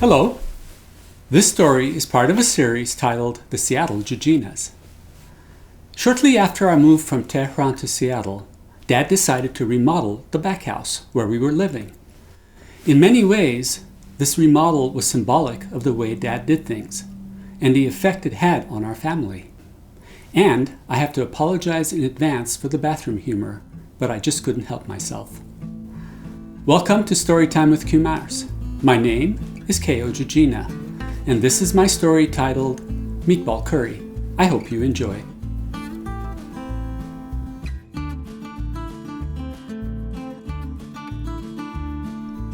Hello. This story is part of a series titled The Seattle Jijinas. Shortly after our move from Tehran to Seattle, Dad decided to remodel the back house where we were living. In many ways, this remodel was symbolic of the way Dad did things and the effect it had on our family. And I have to apologize in advance for the bathroom humor, but I just couldn't help myself. Welcome to Storytime with Kumars. My name is Kayo Jijina, and this is my story titled Meatball Curry. I hope you enjoy.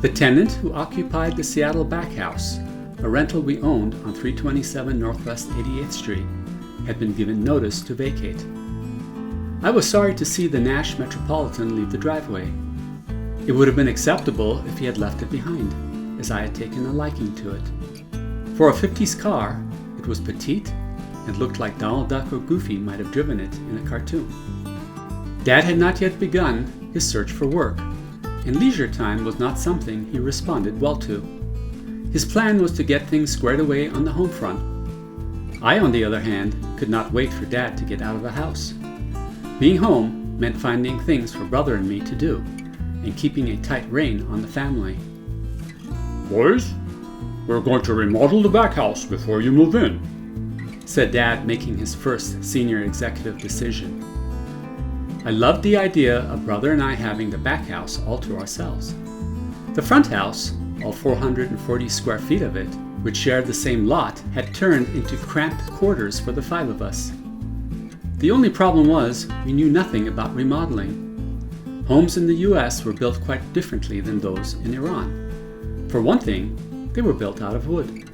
The tenant who occupied the Seattle back house, a rental we owned on 327 Northwest 88th Street, had been given notice to vacate. I was sorry to see the Nash Metropolitan leave the driveway. It would have been acceptable if he had left it behind, as I had taken a liking to it. For a 50s car, it was petite and looked like Donald Duck or Goofy might have driven it in a cartoon. Dad had not yet begun his search for work, and leisure time was not something he responded well to. His plan was to get things squared away on the home front. I, on the other hand, could not wait for Dad to get out of the house. Being home meant finding things for Brother and me to do, and keeping a tight rein on the family. "Boys, we're going to remodel the back house before you move in," said Dad, making his first senior executive decision. I loved the idea of Brother and I having the back house all to ourselves. The front house, all 440 square feet of it, which shared the same lot, had turned into cramped quarters for the five of us. The only problem was we knew nothing about remodeling. Homes in the US were built quite differently than those in Iran. For one thing, they were built out of wood.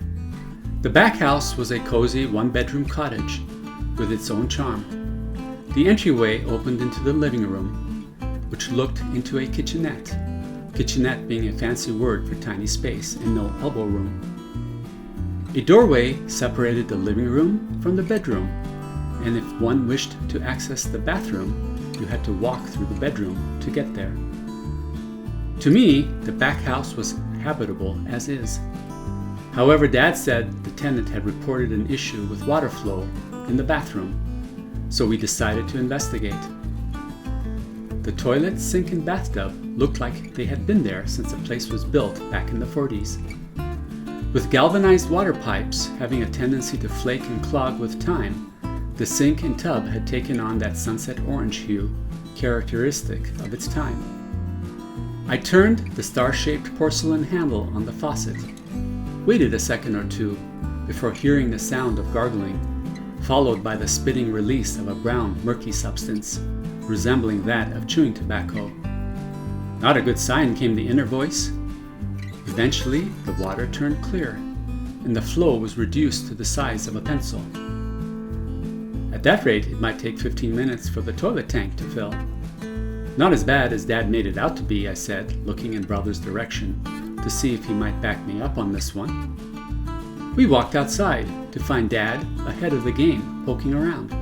The back house was a cozy one-bedroom cottage with its own charm. The entryway opened into the living room, which looked into a kitchenette. Kitchenette being a fancy word for tiny space and no elbow room. A doorway separated the living room from the bedroom, and if one wished to access the bathroom, you had to walk through the bedroom to get there. To me, the back house was habitable as is. However, Dad said the tenant had reported an issue with water flow in the bathroom, so we decided to investigate. The toilet, sink, and bathtub looked like they had been there since the place was built back in the 40s. With galvanized water pipes having a tendency to flake and clog with time, the sink and tub had taken on that sunset orange hue characteristic of its time. I turned the star-shaped porcelain handle on the faucet, waited a second or two before hearing the sound of gargling, followed by the spitting release of a brown, murky substance resembling that of chewing tobacco. Not a good sign, came the inner voice. Eventually, the water turned clear, and the flow was reduced to the size of a pencil. At that rate, it might take 15 minutes for the toilet tank to fill. Not as bad as Dad made it out to be, I said, looking in Brother's direction to see if he might back me up on this one. We walked outside to find Dad ahead of the game, poking around.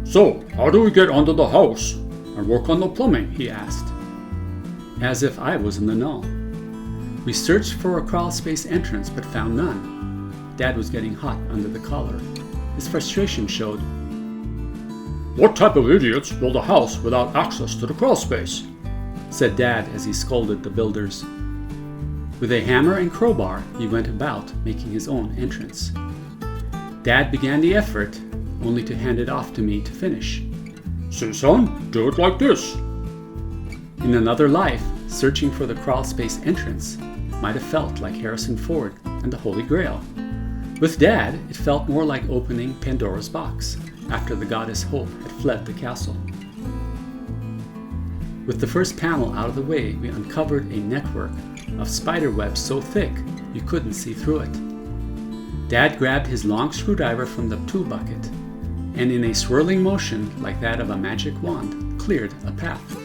"So, how do we get under the house and work on the plumbing?" he asked, as if I was in the know. We searched for a crawl space entrance but found none. Dad was getting hot under the collar. His frustration showed. "What type of idiots build a house without access to the crawl space?" said Dad as he scolded the builders. With a hammer and crowbar, he went about making his own entrance. Dad began the effort, only to hand it off to me to finish. "See, son, do it like this." In another life, searching for the crawl space entrance might have felt like Harrison Ford and the Holy Grail. With Dad, it felt more like opening Pandora's box after the goddess Hope had fled the castle. With the first panel out of the way, we uncovered a network of spider webs so thick you couldn't see through it. Dad grabbed his long screwdriver from the tool bucket, and in a swirling motion like that of a magic wand, cleared a path.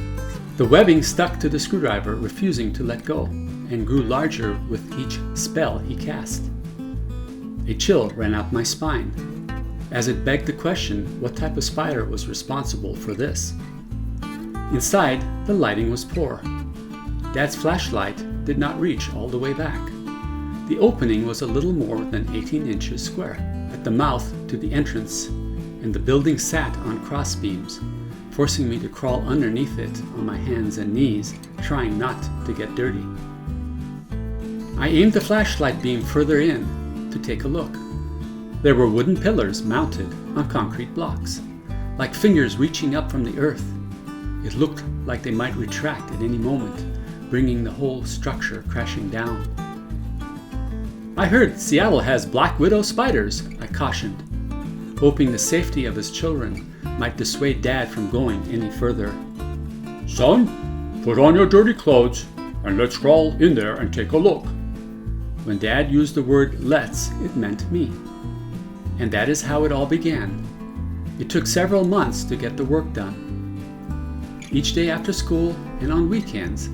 The webbing stuck to the screwdriver, refusing to let go, and grew larger with each spell he cast. A chill ran up my spine, as it begged the question what type of spider was responsible for this. Inside, the lighting was poor. Dad's flashlight did not reach all the way back. The opening was a little more than 18 inches square at the mouth to the entrance, and the building sat on cross beams, forcing me to crawl underneath it on my hands and knees, trying not to get dirty. I aimed the flashlight beam further in to take a look. There were wooden pillars mounted on concrete blocks, like fingers reaching up from the earth. It looked like they might retract at any moment, bringing the whole structure crashing down. "I heard Seattle has black widow spiders," I cautioned, hoping the safety of his children might dissuade Dad from going any further. "Son, put on your dirty clothes and let's crawl in there and take a look." When Dad used the word "let's," it meant me. And that is how it all began. It took several months to get the work done. Each day after school and on weekends,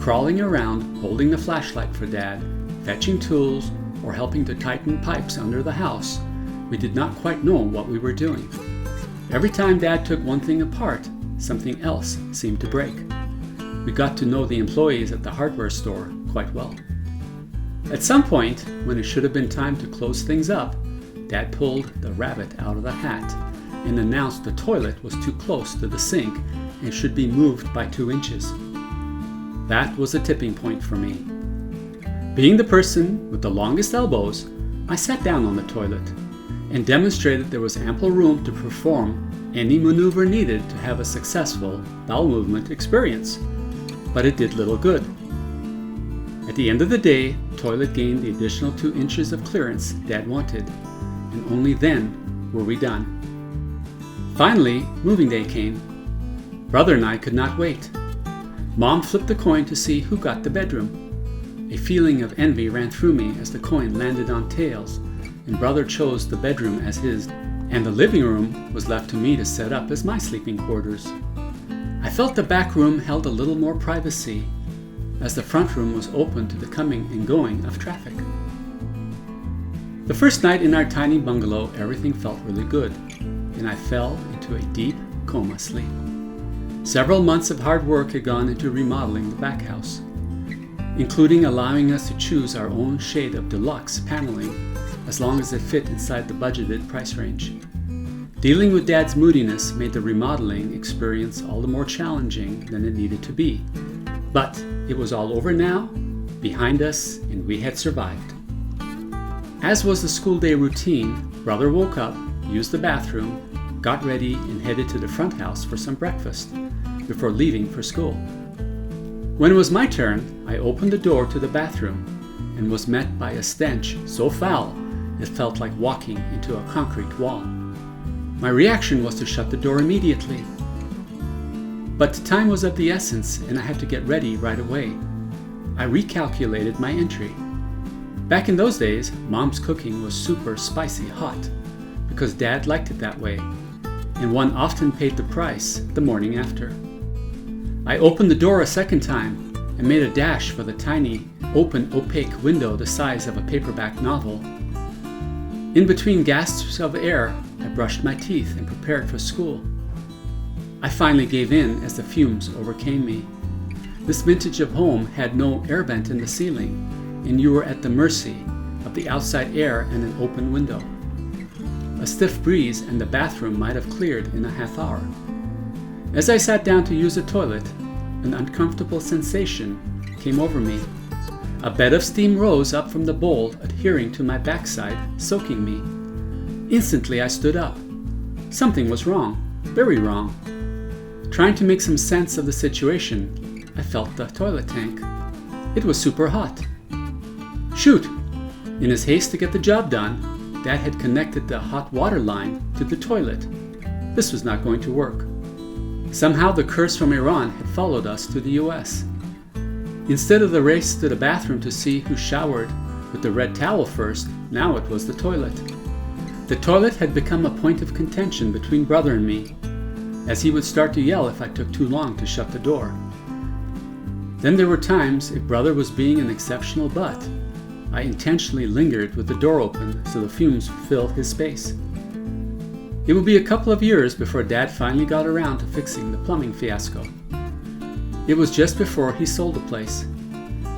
crawling around holding the flashlight for Dad, fetching tools, or helping to tighten pipes under the house, we did not quite know what we were doing. Every time Dad took one thing apart, something else seemed to break. We got to know the employees at the hardware store quite well. At some point, when it should have been time to close things up, Dad pulled the rabbit out of the hat and announced the toilet was too close to the sink and should be moved by 2 inches. That was a tipping point for me. Being the person with the longest elbows, I sat down on the toilet and demonstrated there was ample room to perform any maneuver needed to have a successful bowel movement experience. But it did little good. At the end of the day, the toilet gained the additional 2 inches of clearance Dad wanted, and only then were we done. Finally, moving day came. Brother and I could not wait. Mom flipped a coin to see who got the bedroom. A feeling of envy ran through me as the coin landed on tails, and Brother chose the bedroom as his, and the living room was left to me to set up as my sleeping quarters. I felt the back room held a little more privacy, as the front room was open to the coming and going of traffic. The first night in our tiny bungalow, everything felt really good, and I fell into a deep coma sleep. Several months of hard work had gone into remodeling the back house, including allowing us to choose our own shade of deluxe paneling, as long as it fit inside the budgeted price range. Dealing with Dad's moodiness made the remodeling experience all the more challenging than it needed to be. But it was all over now, behind us, and we had survived. As was the school day routine, Brother woke up, used the bathroom, got ready, and headed to the front house for some breakfast before leaving for school. When it was my turn, I opened the door to the bathroom and was met by a stench so foul it felt like walking into a concrete wall. My reaction was to shut the door immediately. But time was of the essence and I had to get ready right away. I recalculated my entry. Back in those days, Mom's cooking was super spicy hot because Dad liked it that way, and one often paid the price the morning after. I opened the door a second time and made a dash for the tiny, open, opaque window the size of a paperback novel. In between gasps of air, I brushed my teeth and prepared for school. I finally gave in as the fumes overcame me. This vintage of home had no air vent in the ceiling, and you were at the mercy of the outside air and an open window. A stiff breeze and the bathroom might have cleared in a half hour. As I sat down to use the toilet, an uncomfortable sensation came over me. A bed of steam rose up from the bowl, adhering to my backside, soaking me. Instantly I stood up. Something was wrong, very wrong. Trying to make some sense of the situation, I felt the toilet tank. It was super hot. Shoot! In his haste to get the job done, Dad had connected the hot water line to the toilet. This was not going to work. Somehow the curse from Iran had followed us to the US. Instead of the race to the bathroom to see who showered with the red towel first, now it was the toilet. The toilet had become a point of contention between Brother and me, as he would start to yell if I took too long to shut the door. Then there were times, if Brother was being an exceptional butt, I intentionally lingered with the door open so the fumes would fill his space. It would be a couple of years before Dad finally got around to fixing the plumbing fiasco. It was just before he sold the place.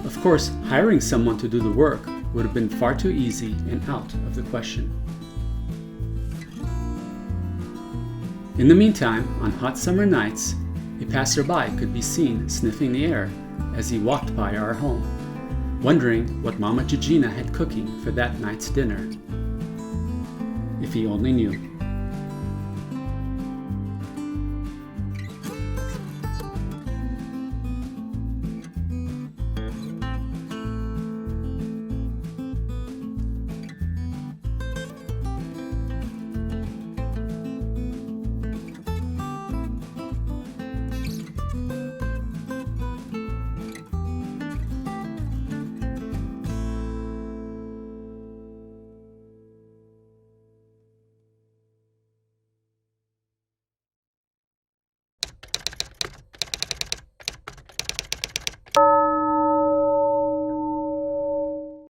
Of course, hiring someone to do the work would have been far too easy and out of the question. In the meantime, on hot summer nights, a passerby could be seen sniffing the air as he walked by our home, wondering what Mama Jijina had cooking for that night's dinner. If he only knew.